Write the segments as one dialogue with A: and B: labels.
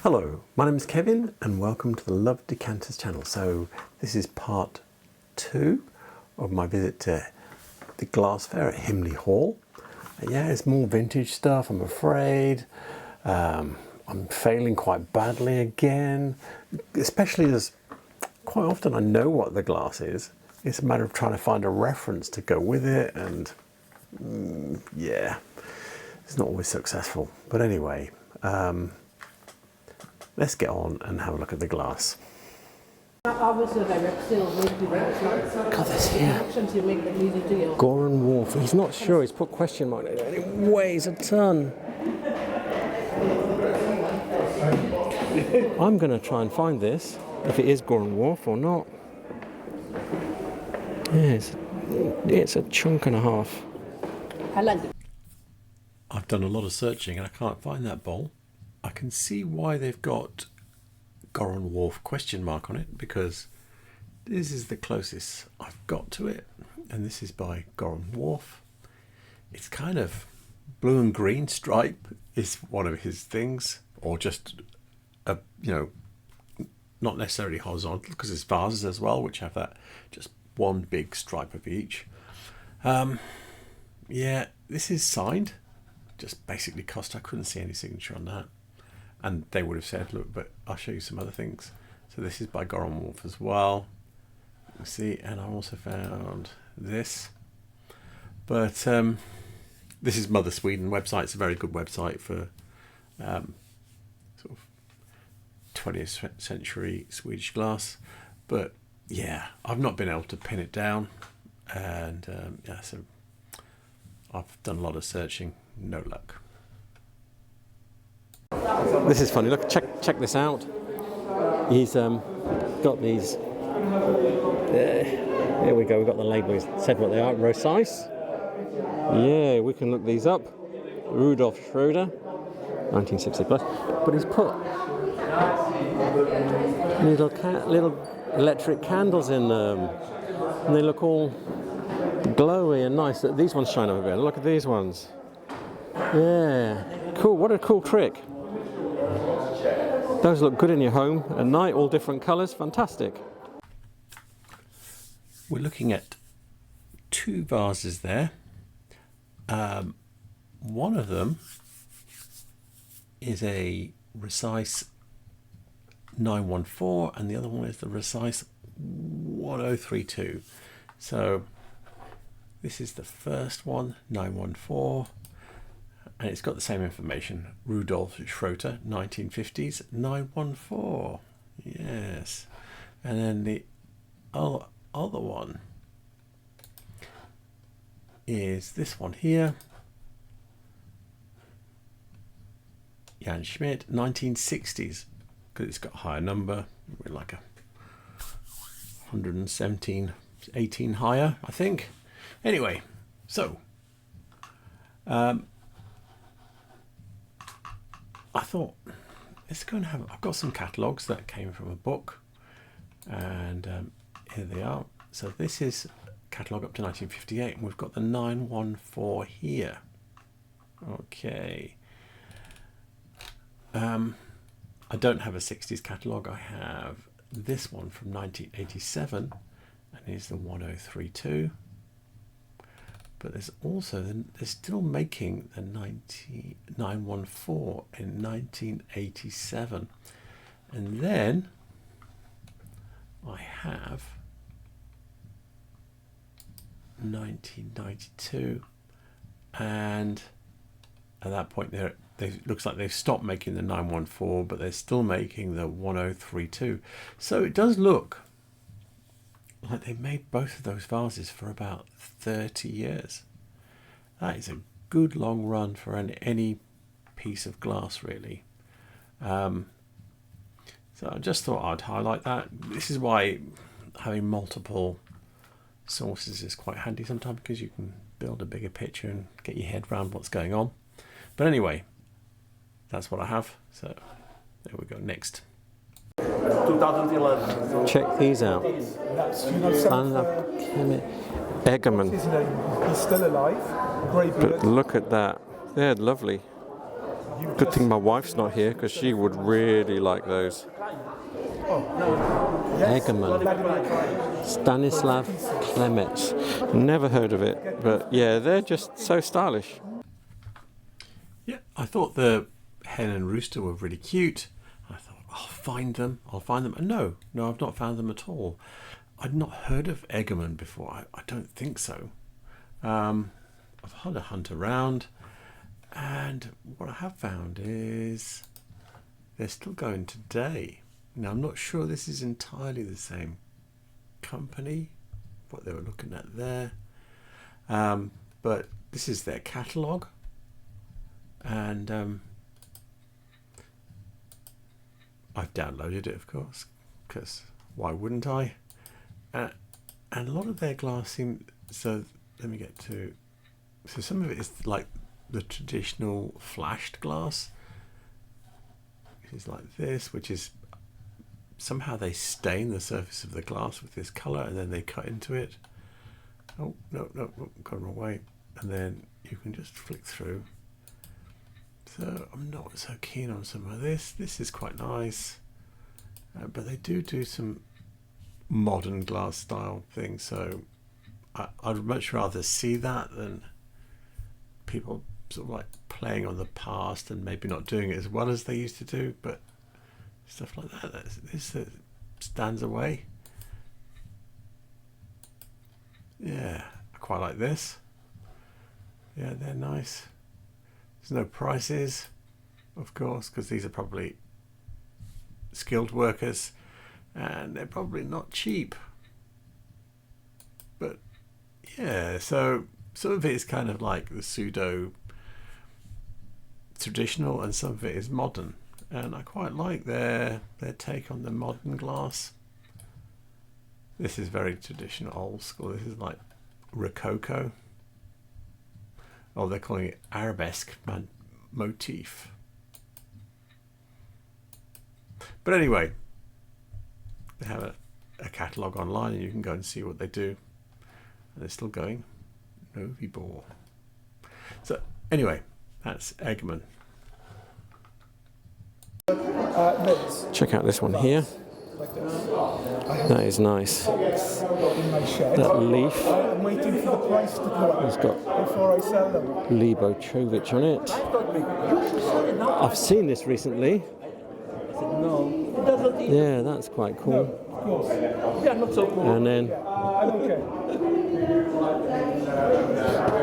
A: Hello, my name is Kevin and welcome to the Love Decanters channel. So this is part 2 of my visit to the glass fair at Himley Hall. Yeah, it's more vintage stuff, I'm afraid. I'm failing quite badly again, especially as quite often I know what the glass is. It's a matter of trying to find a reference to go with it, and yeah, it's not always successful. But anyway, let's get on and have a look at the glass. God, this here. Goran Wharf. He's not sure. He's put question mark there. It weighs a ton. I'm going to try and find this, if it is Goran Wharf or not. Yeah, it's a chunk and a half.
B: I like it.
A: I've done a lot of searching and I can't find that bowl. I can see why they've got Goran Wharf question mark on it, because this is the closest I've got to it, and this is by Goran Wharf. It's kind of blue and green stripe is one of his things, or just a, you know, not necessarily horizontal, because there's vases as well which have that just one big stripe of each. Yeah, this is signed, just basically cost. I couldn't see any signature on that. And they would have said, look, but I'll show you some other things. So this is by Goran Wharf as well. You see, and I also found this. But this is Mother Sweden website. It's a very good website for sort of 20th century Swedish glass. But yeah, I've not been able to pin it down. And yeah, so I've done a lot of searching, no luck. This is funny. Look, check this out. He's got these. Here we go. We've got the label. He's said what they are. Rosais. Yeah, we can look these up. Rudolf Schroeder, 1960 plus. But he's put little electric candles in them, and they look all glowy and nice. These ones shine up a bit. Look at these ones. Yeah, cool. What a cool trick. Those look good in your home at night, all different colours, fantastic. We're looking at two vases there. One of them is a Rosais 914 and the other one is the Rosais 1032. So this is the first one, 914. And it's got the same information. Rudolf Schroeder, 1950s, 914. Yes. And then the other one is this one here. Jan Schmidt, 1960s. Because it's got a higher number. We're like a 117, 18 higher, I think. Anyway, so I thought, let's go and have. I've got some catalogues that came from a book, and here they are. So this is catalogue up to 1958, and we've got the 914 here. Okay. I don't have a 60s catalogue. I have this one from 1987, and here's the 1032. But there's also, they're still making the 914 in 1987. And then I have 1992. And at that point, it looks like they've stopped making the 914, but they're still making the 1032. So it does look like they made both of those vases for about 30 years. That is a good long run for any piece of glass, really. So I just thought I'd highlight that. This is why having multiple sources is quite handy sometimes, because you can build a bigger picture and get your head around what's going on. But anyway, that's what I have. So there we go. Next.
C: 2011.
A: Check these out. Eggerman.
C: He's still alive. Great.
A: But look at that. They're lovely.
B: Good thing my wife's not here because she would really like those. Egerman. Stanislav Klemets. Never heard of it, but yeah, they're just so stylish.
A: Yeah, I thought the hen and rooster were really cute. I thought, I'll find them. And no, I've not found them at all. I'd not heard of Egerman before. I don't think so. I've had a hunt around, and what I have found is they're still going today. Now, I'm not sure this is entirely the same company, what they were looking at there, but this is their catalogue, and I've downloaded it, of course, because why wouldn't I? And a lot of their glass seem, so let me get to, so some of it is like the traditional flashed glass, which is like this, which is somehow they stain the surface of the glass with this colour and then they cut into it. Oh, no, gone wrong way. And then you can just flick through. So I'm not so keen on some of this. This is quite nice, but they do some modern glass style things. So I'd much rather see that than people sort of like playing on the past and maybe not doing it as well as they used to do. But stuff like that, this stands away. Yeah, I quite like this. Yeah, they're nice. There's no prices, of course, because these are probably skilled workers and they're probably not cheap. But yeah, so some of it is kind of like the pseudo traditional and some of it is modern, and I quite like their take on the modern glass. This is very traditional, old school. This is like Rococo. Oh, they're calling it arabesque motif. But anyway, they have a catalogue online and you can go and see what they do. And they're still going. Novibor. So anyway, that's Egerman.
B: Check out this one here. That is nice. That leaf.
C: I'm waiting for the price to go up.
B: It's got
C: before I sell them.
B: Libochovich on it. I've seen this recently. Yeah, that's quite cool.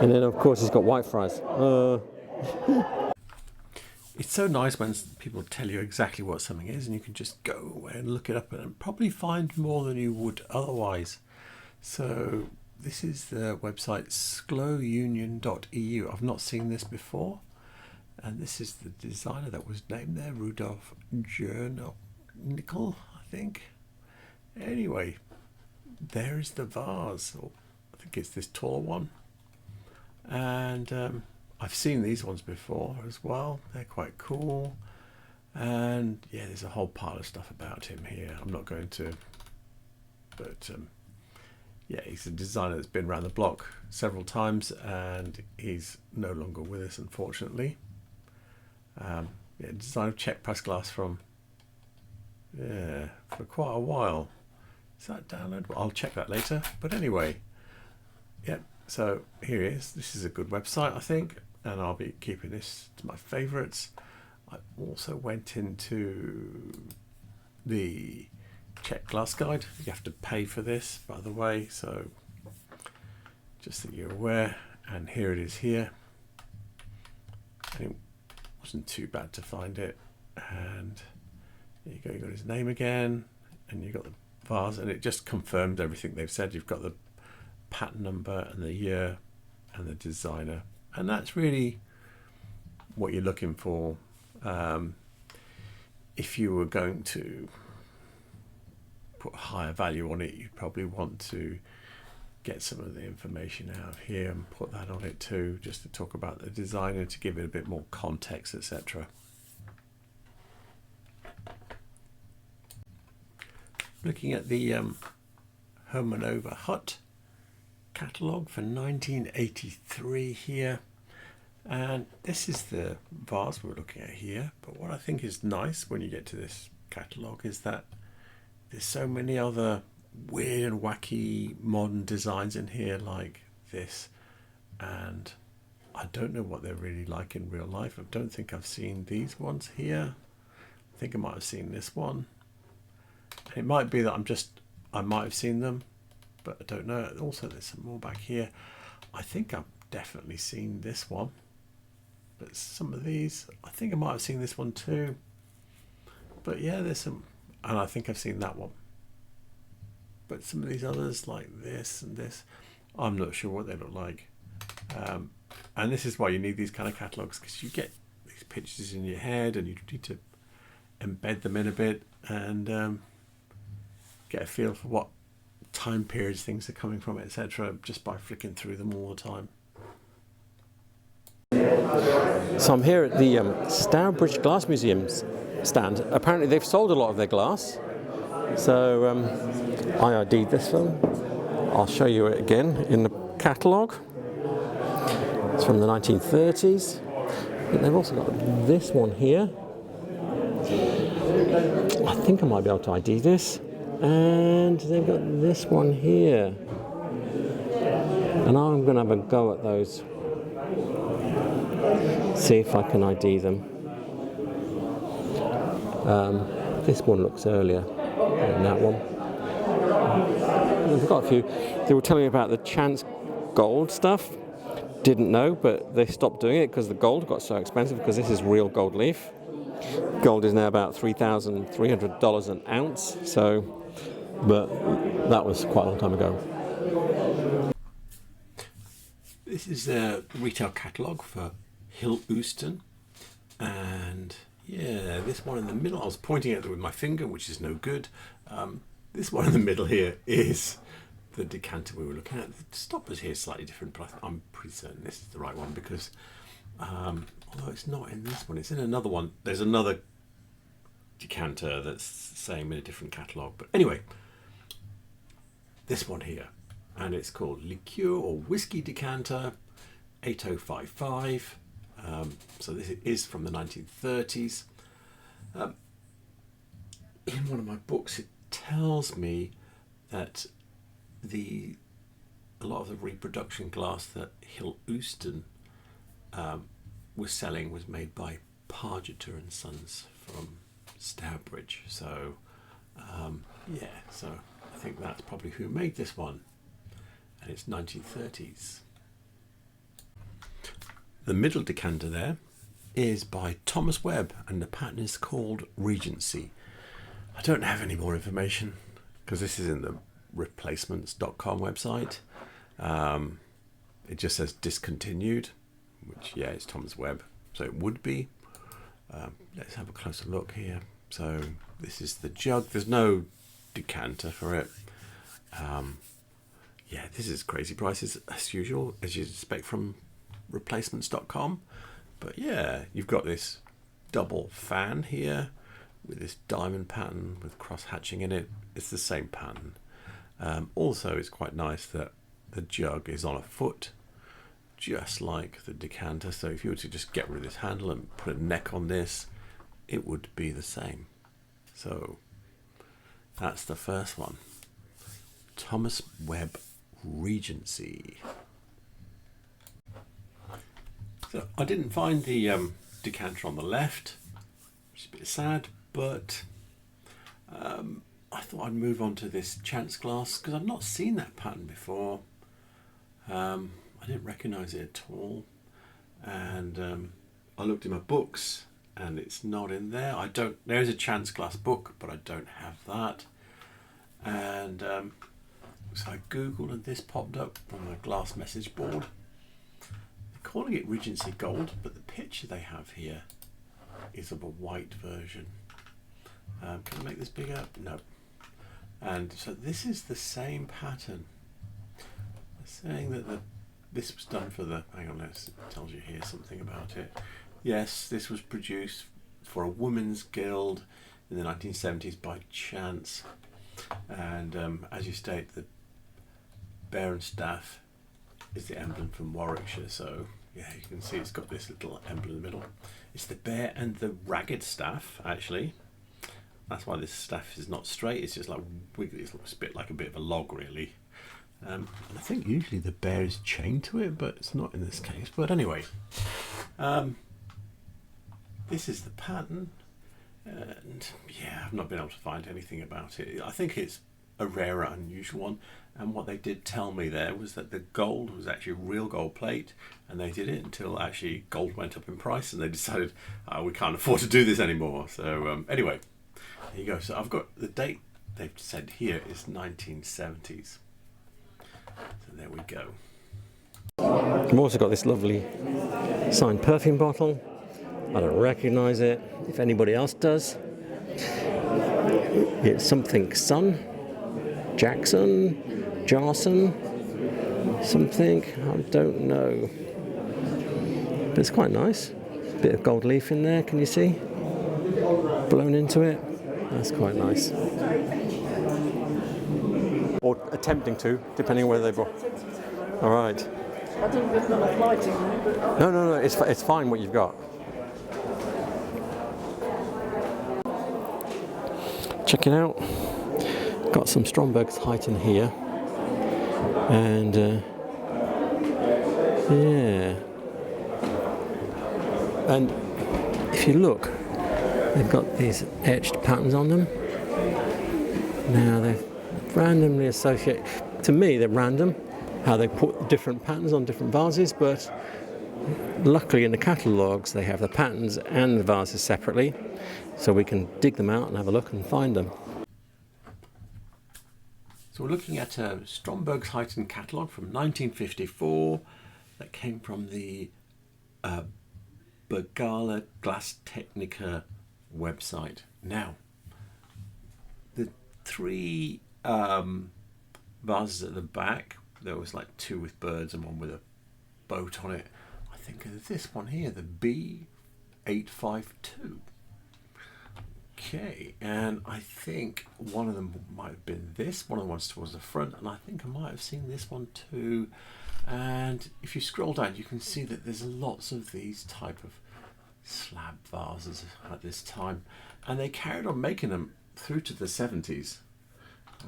B: And then of course, it's got white fries.
A: It's so nice when people tell you exactly what something is and you can just go away and look it up and probably find more than you would otherwise. So this is the website sklounion.eu. I've not seen this before, and this is the designer that was named there, Rudolf Jernickel, I think. Anyway, there is the vase, or I think it's this taller one, and I've seen these ones before as well. They're quite cool. And yeah, there's a whole pile of stuff about him here. I'm not going to, but yeah, he's a designer that's been around the block several times and he's no longer with us, unfortunately. Yeah, design of Czech press glass from, yeah, for quite a while. Is that downloadable? I'll check that later. But anyway, yeah, so here he is. This is a good website, I think. And I'll be keeping this to my favourites. I also went into the Czech Glass Guide. You have to pay for this, by the way, so just that you're aware. And here it is here. And it wasn't too bad to find it. And there you go, you got his name again, and you got the vase, and it just confirmed everything they've said. You've got the patent number and the year and the designer. And that's really what you're looking for. If you were going to put higher value on it, you'd probably want to get some of the information out of here and put that on it too, just to talk about the designer, to give it a bit more context, etc. Looking at the Hermanova Hut catalogue for 1983 here. And this is the vase we're looking at here. But what I think is nice when you get to this catalogue is that there's so many other weird and wacky modern designs in here like this. And I don't know what they're really like in real life. I don't think I've seen these ones here. I think I might have seen this one. And it might be that I might have seen them, but I don't know. Also, there's some more back here. I think I've definitely seen this one. But some of these, I think I might have seen this one too. But yeah, there's some, and I think I've seen that one. But some of these others, like this and this, I'm not sure what they look like. And this is why you need these kind of catalogues, because you get these pictures in your head and you need to embed them in a bit and get a feel for what time periods things are coming from, etc., just by flicking through them all the time.
B: So I'm here at the Stourbridge Glass Museum's stand. Apparently they've sold a lot of their glass. So I ID'd this one. I'll show you it again in the catalogue. It's from the 1930s. But they've also got this one here. I think I might be able to ID this. And they've got this one here. And I'm going to have a go at those. See if I can ID them. This one looks earlier than that one. We've got a few. They were telling me about the Chance gold stuff. Didn't know, but they stopped doing it because the gold got so expensive, because this is real gold leaf. Gold is now about $3,300 an ounce, so, but that was quite a long time ago.
A: This is a retail catalogue for Hill Euston, and yeah, this one in the middle, I was pointing at it with my finger, which is no good. This one in the middle here is the decanter we were looking at. The stoppers here are slightly different, but I'm pretty certain this is the right one, because although it's not in this one, it's in another one. There's another decanter that's the same in a different catalogue. But anyway, this one here, and it's called Liqueur or Whiskey Decanter 8055. So this is from the 1930s. In one of my books, it tells me that a lot of the reproduction glass that Hill Euston was selling was made by Pargeter and Sons from Stourbridge. So yeah, so I think that's probably who made this one, and it's 1930s. The middle decanter there is by Thomas Webb, and the pattern is called Regency. I don't have any more information because this is in the replacements.com website. It just says discontinued, which, yeah, it's Thomas Webb, so it would be. Let's have a closer look here. So this is the jug. There's no decanter for it. Yeah, this is crazy prices as usual, as you'd expect from replacements.com. But yeah, you've got this double fan here with this diamond pattern with cross hatching in it. It's the same pattern. Also, it's quite nice that the jug is on a foot, just like the decanter. So if you were to just get rid of this handle and put a neck on this, it would be the same. So that's the first one. Thomas Webb Regency. So I didn't find the decanter on the left, which is a bit sad, but I thought I'd move on to this Chance glass because I've not seen that pattern before. I didn't recognise it at all, and I looked in my books and it's not in there. There is a Chance glass book, but I don't have that. And so I googled and this popped up on the glass message board. They're calling it Regency Gold, but the picture they have here is of a white version. Can I make this bigger? No. And so this is the same pattern. They're saying that this was done for the, hang on, it tells you here something about it. Yes, this was produced for a women's guild in the 1970s by Chance. And as you state, the bear and staff is the emblem from Warwickshire, so Yeah, you can see it's got this little emblem in the middle. It's the bear and the ragged staff, actually. That's why this staff is not straight. It's just like wiggly. It looks a bit of a log, really. And I think usually the bear is chained to it, but it's not in this case. But anyway, this is the pattern. And yeah, I've not been able to find anything about it. I think it's a rarer, unusual one. And what they did tell me there was that the gold was actually real gold plate, and they did it until actually gold went up in price, and they decided we can't afford to do this anymore. So anyway, there you go. So I've got the date they've said here is 1970s. So there we go.
B: I've also got this lovely signed perfume bottle. I don't recognise it. If anybody else does, it's something Sun, Jackson, Jarson, something, I don't know. But it's quite nice. Bit of gold leaf in there, can you see? Blown into it. That's quite nice. Or attempting to, depending on whether they've got. All right.
C: I don't think there's not enough lighting.
B: No, it's fine what you've got. Check it out. Got some Stromberg's height in here. And yeah. And if you look, they've got these etched patterns on them. Now they're randomly associated. To me, they're random, how they put different patterns on different vases, but luckily in the catalogues they have the patterns and the vases separately, so we can dig them out and have a look and find them.
A: So we're looking at a Stromberg's Heighten catalogue from 1954 that came from the Bergala Glastechnica website. Now, the three vases at the back, there was like two with birds and one with a boat on it. I think of this one here, the B852. Okay, and I think one of them might have been this, one of the ones towards the front, and I think I might have seen this one too. And if you scroll down, you can see that there's lots of these type of slab vases at this time, and they carried on making them through to the 70s.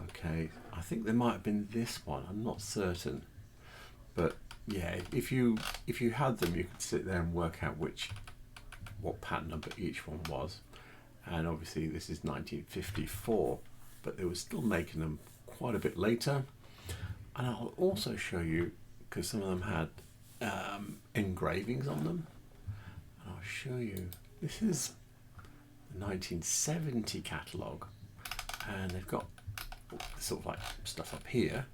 A: Okay, I think there might have been this one, I'm not certain, but yeah, if you had them, you could sit there and work out what pattern number each one was. And obviously this is 1954, but they were still making them quite a bit later. And I'll also show you, because some of them had engravings on them, and I'll show you, this is the 1970 catalogue, and they've got sort of like stuff up here,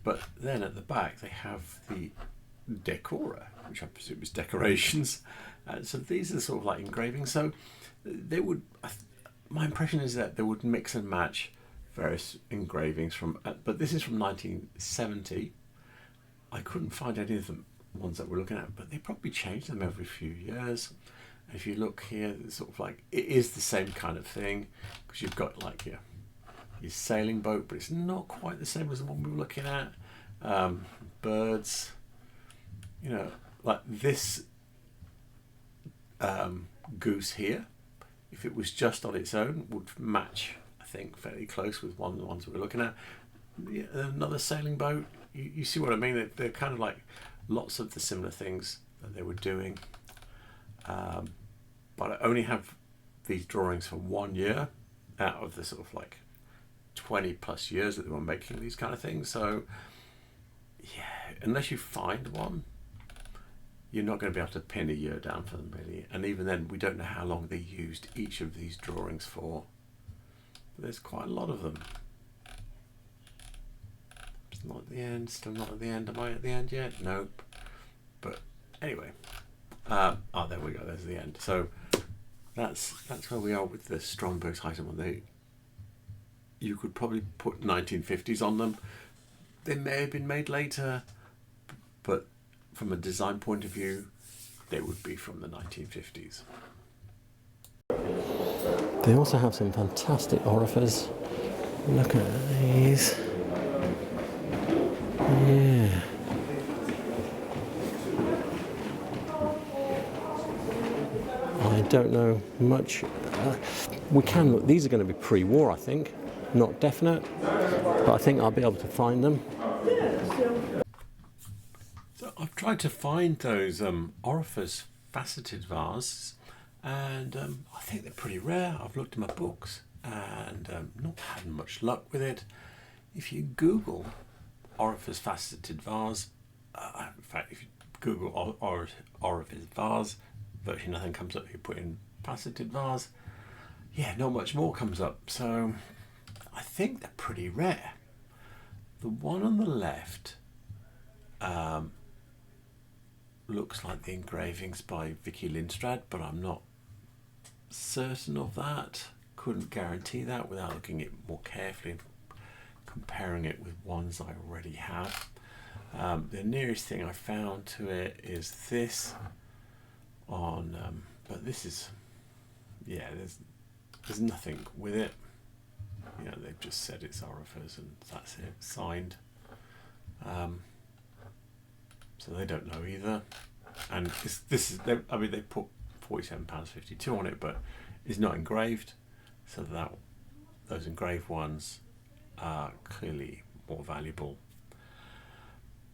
A: but then at the back they have the decora, which I presume is decorations. So these are sort of like engravings. So they would, my impression is that they would mix and match various engravings from, but this is from 1970. I couldn't find any of the ones that we're looking at, but they probably change them every few years. And if you look here, it's sort of like, it is the same kind of thing, because you've got like your sailing boat, but it's not quite the same as the one we were looking at. Birds, you know, like this goose here, if it was just on its own, would match, I think, fairly close with one of the ones we're looking at. Yeah, another sailing boat, you see what I mean? They're kind of like lots of the similar things that they were doing. But I only have these drawings for 1 year out of the sort of like 20 plus years that they were making these kind of things. So yeah, unless you find one, you're not going to be able to pin a year down for them, really. And even then, we don't know how long they used each of these drawings for. But there's quite a lot of them. It's not at the end, still not at the end. Am I at the end yet? Nope. But anyway, oh, there we go, there's the end. So that's where we are with the Stromberg's Heighten one. You could probably put 1950s on them. They may have been made later, but from a design point of view, they would be from the 1950s.
B: They also have some fantastic orifices. Look at these. Yeah. I don't know much. We can look, these are going to be pre-war, I think. Not definite, but I think I'll be able to find them.
A: So I've tried to find those orifice faceted vases, and I think they're pretty rare. I've looked in my books and not had much luck with it. If you Google orifice faceted vase, in fact, if you Google orifice vase, virtually nothing comes up. If you put in faceted vase, yeah, not much more comes up. So I think they're pretty rare. The one on the left looks like the engravings by Vicky Lindstrad, but I'm not certain of that. Couldn't guarantee that without looking at it more carefully and comparing it with ones I already have. The nearest thing I found to it is this on, but this is, yeah, there's nothing with it. You know, they've just said it's orifice and that's it, signed. So they don't know either. And this is, I mean, they put £47.52 on it, but it's not engraved. So those engraved ones are clearly more valuable.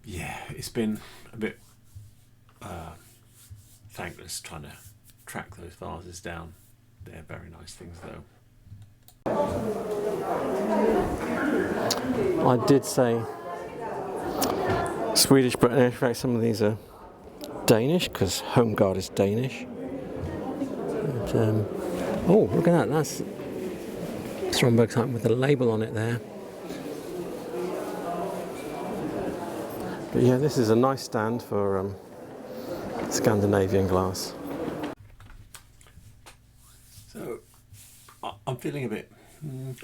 A: Yeah, it's been a bit thankless trying to track those vases down. They're very nice things though.
B: I did say Swedish, but in fact some of these are Danish, because Home Guard is Danish. And, oh, look at that, that's Stromberg type with the label on it there. But yeah, this is a nice stand for Scandinavian glass.
A: So I'm feeling a bit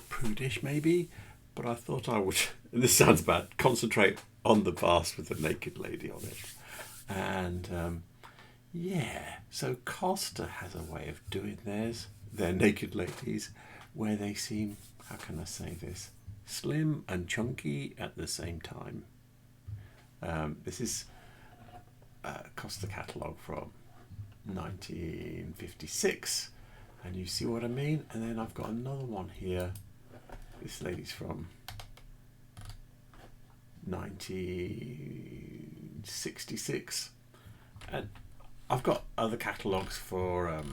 A: prudish maybe, but I thought I would, and this sounds bad, concentrate on the vase with the naked lady on it. And yeah, so Costa has a way of doing their naked ladies, where they seem, how can I say this, slim and chunky at the same time. This is a Costa catalogue from 1956, and you see what I mean? And then I've got another one here. This lady's from 1966, and I've got other catalogues for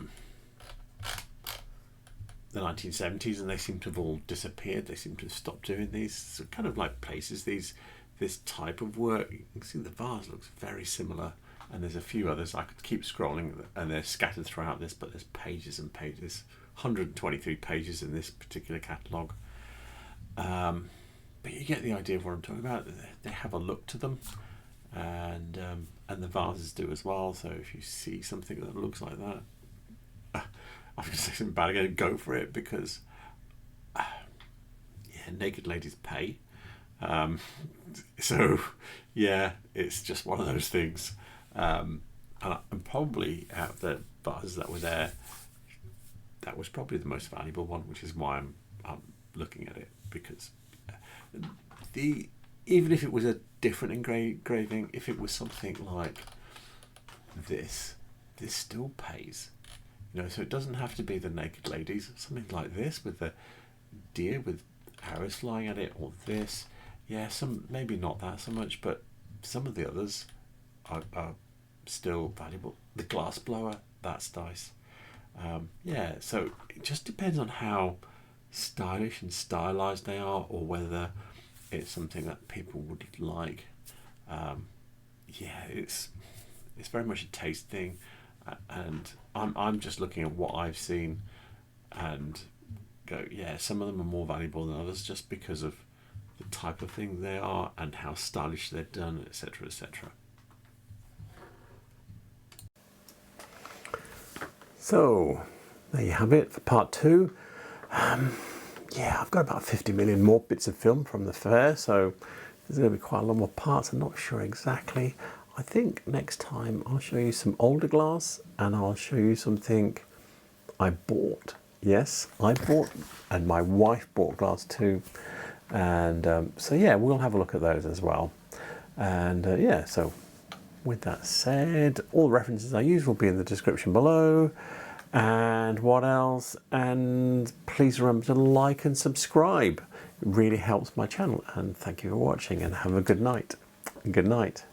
A: the 1970s, and they seem to have all disappeared. They seem to have stopped doing these. So kind of like places this type of work. You can see the vase looks very similar, and there's a few others. I could keep scrolling, and they're scattered throughout this, but there's pages and pages, 123 pages in this particular catalogue. But you get the idea of what I'm talking about. They have a look to them, and the vases do as well. So if you see something that looks like that, I'm going to say something bad again, go for it, because yeah, naked ladies pay. So yeah, it's just one of those things. And probably out of the vases that were there, that was probably the most valuable one, which is why I'm looking at it, because even if it was a different engraving, if it was something like this still pays. You know, so it doesn't have to be the naked ladies. Something like this with the deer with arrows flying at it, or this. Yeah, some maybe not that so much, but some of the others are still valuable. The glass blower, that's nice. Yeah, so it just depends on how stylish and stylized they are, or whether it's something that people would like. Yeah, it's very much a taste thing, and I'm just looking at what I've seen and go, yeah, some of them are more valuable than others just because of the type of thing they are and how stylish they're done, etc., etc.
B: So there you have it for part 2. Yeah, I've got about 50 million more bits of film from the fair, so there's going to be quite a lot more parts. I'm not sure exactly. I think next time I'll show you some older glass, and I'll show you something I bought. Yes, I bought, and my wife bought glass too. And so yeah, we'll have a look at those as well. And yeah, so with that said, all the references I use will be in the description below.
A: And what else? And please remember to like and subscribe. It really helps my channel. And thank you for watching, and have a good night. Good night.